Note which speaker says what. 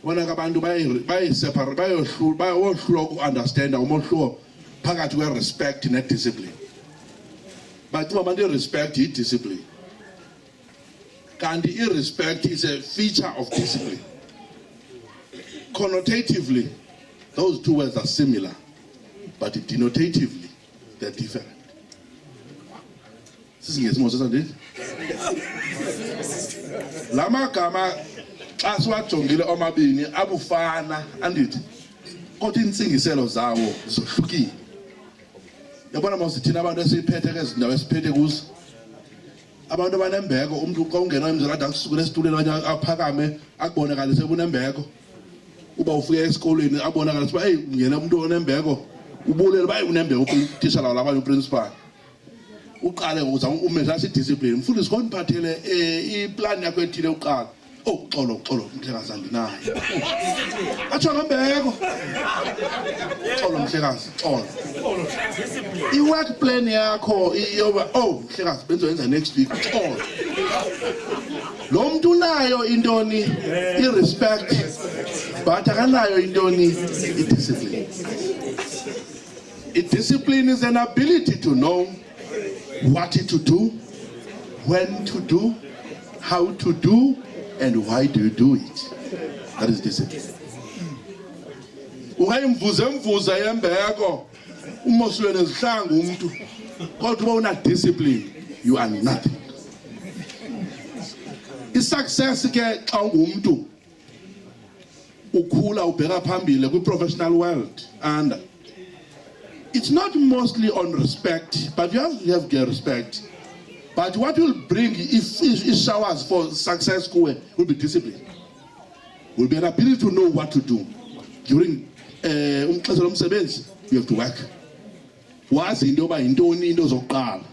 Speaker 1: bona abantu bayi-separate bayohlula uku-understanda umohluko phakathi kwe-respect ne-discipline. Bacinga abantu i-respect yi-discipline. Kanti i-respect is a feature of discipline. Connotatively, those two words are similar, but denotatively, they're different. Lama gama xa siwajongile omabini abufana andithi kodwa intsingiselo zawo zohlukile. Yabona mawusithina abantu esiphethe ke izindawo esiphethe kuzo. Abantu abanembeko umuntu xa ungena emzini ade akusukela esitulweni aphakame akubonakalise kunembeko. Uba ufike esikolweni abonakalise uba hey ungena umuntu onembeko ubulele bayi unembeko uthisha lawo labanye uprincipal. Uqale ngozama umeza sidiscipline mfundisi khona iphathele iplan yakho ethile uqala. Oh xolo mhlekazi andinayo. Atsho ngembeko. Xolo mhlekazi xolo. I-work plan yakho iyoba mhlekazi benzoyenza next week xolo. Lo muntu unayo intoni i-respect but akanayo intoni i-discipline. I-discipline is an ability to know what to do, when to do, how to do, and why do you do it. That is discipline. Ungayimvuza yembeko umoswe nezihlangu umuntu kodwa una discipline you are nothing. I-success ke xa ungumuntu ukhula ubheka phambili kwi-professional world and it's not mostly on respect, but you have to get respect. But what will bring if showers for success will be discipline. Will be an ability to know what to do. During you have to work. Wazi into yoba yintoni into zokuqala.